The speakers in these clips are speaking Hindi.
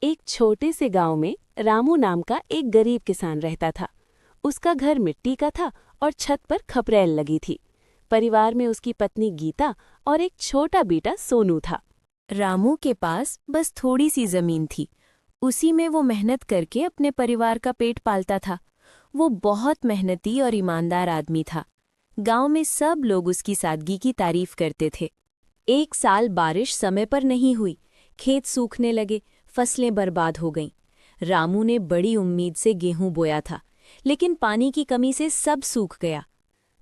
एक छोटे से गांव में रामू नाम का एक गरीब किसान रहता था। उसका घर मिट्टी का था और छत पर खपरैल लगी थी। परिवार में उसकी पत्नी गीता और एक छोटा बेटा सोनू था। रामू के पास बस थोड़ी सी जमीन थी। उसी में वो मेहनत करके अपने परिवार का पेट पालता था। वो बहुत मेहनती और ईमानदार आदमी था। गांव में सब लोग उसकी सादगी की तारीफ करते थे। एक साल बारिश समय पर नहीं हुई। खेत सूखने लगे, फसलें बर्बाद हो गईं। रामू ने बड़ी उम्मीद से गेहूं बोया था, लेकिन पानी की कमी से सब सूख गया।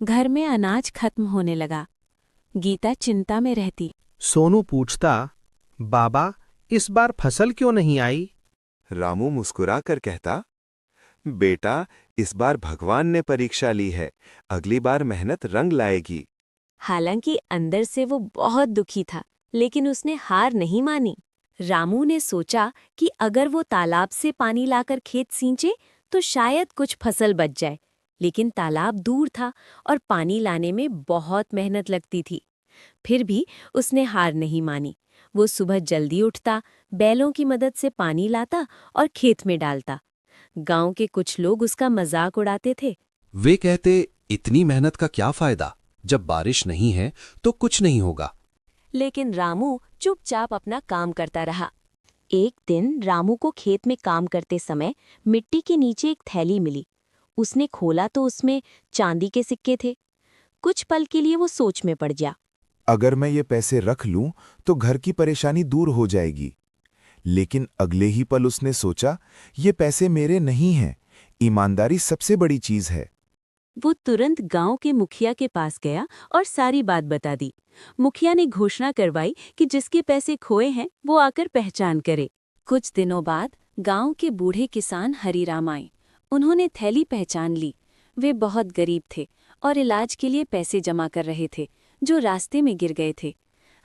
घर में अनाज खत्म होने लगा। गीता चिंता में रहती। सोनू पूछता, बाबा, इस बार फसल क्यों नहीं आई? रामू मुस्कुरा कर कहता, बेटा, इस बार भगवान ने परीक्षा ली है, अगली बार मेहनत रंग लाएगी। हालांकि अंदर से वो बहुत दुखी था, लेकिन उसने हार नहीं मानी। रामू ने सोचा कि अगर वो तालाब से पानी लाकर खेत सींचे तो शायद कुछ फसल बच जाए, लेकिन तालाब दूर था और पानी लाने में बहुत मेहनत लगती थी। फिर भी उसने हार नहीं मानी। वो सुबह जल्दी उठता, बैलों की मदद से पानी लाता और खेत में डालता। गांव के कुछ लोग उसका मजाक उड़ाते थे। वे कहते, इतनी मेहनत का क्या फायदा, जब बारिश नहीं है तो कुछ नहीं होगा। लेकिन रामू चुपचाप अपना काम करता रहा। एक दिन रामू को खेत में काम करते समय मिट्टी के नीचे एक थैली मिली। उसने खोला तो उसमें चांदी के सिक्के थे। कुछ पल के लिए वो सोच में पड़ गया। अगर मैं ये पैसे रख लूं तो घर की परेशानी दूर हो जाएगी। लेकिन अगले ही पल उसने सोचा, ये पैसे मेरे नहीं हैं, ईमानदारी सबसे बड़ी चीज है। वो तुरंत गांव के मुखिया के पास गया और सारी बात बता दी। मुखिया ने घोषणा करवाई कि जिसके पैसे खोए हैं वो आकर पहचान करे। कुछ दिनों बाद गांव के बूढ़े किसान हरीराम आए। उन्होंने थैली पहचान ली। वे बहुत गरीब थे और इलाज के लिए पैसे जमा कर रहे थे, जो रास्ते में गिर गए थे।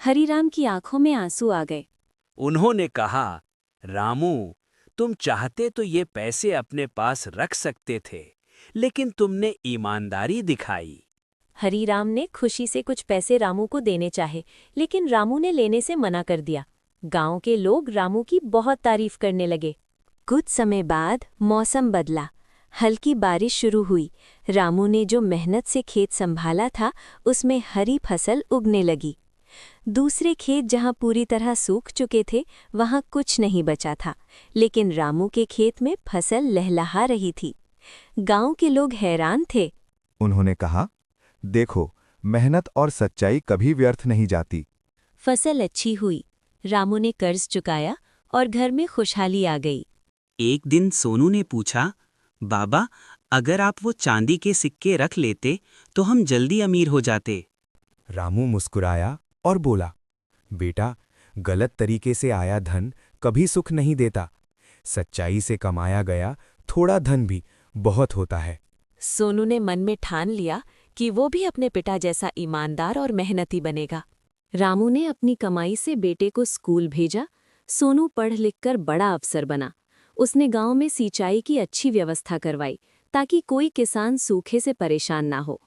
हरीराम की आंखों में आंसू आ गए। उन्होंने कहा, रामू, तुम चाहते तो ये पैसे अपने पास रख सकते थे, लेकिन तुमने ईमानदारी दिखाई। हरीराम ने खुशी से कुछ पैसे रामू को देने चाहे, लेकिन रामू ने लेने से मना कर दिया। गांव के लोग रामू की बहुत तारीफ करने लगे। कुछ समय बाद मौसम बदला। हल्की बारिश शुरू हुई। रामू ने जो मेहनत से खेत संभाला था, उसमें हरी फसल उगने लगी। दूसरे खेत जहां पूरी तरह सूख चुके थे, वहां कुछ नहीं बचा था, लेकिन रामू के खेत में फसल लहलहा रही थी। गांव के लोग हैरान थे। उन्होंने कहा, देखो, मेहनत और सच्चाई कभी व्यर्थ नहीं जाती। फसल अच्छी हुई। रामू ने कर्ज चुकाया और घर में खुशहाली आ गई। एक दिन सोनू ने पूछा, बाबा, अगर आप वो चांदी के सिक्के रख लेते तो हम जल्दी अमीर हो जाते। रामू मुस्कुराया और बोला, बेटा, गलत तरीके से आया धन कभी सुख नहीं देता। सच्चाई से कमाया गया थोड़ा धन भी बहुत होता है। सोनू ने मन में ठान लिया कि वो भी अपने पिता जैसा ईमानदार और मेहनती बनेगा। रामू ने अपनी कमाई से बेटे को स्कूल भेजा। सोनू पढ़ लिखकर बड़ा अफसर बना। उसने गांव में सिंचाई की अच्छी व्यवस्था करवाई, ताकि कोई किसान सूखे से परेशान ना हो।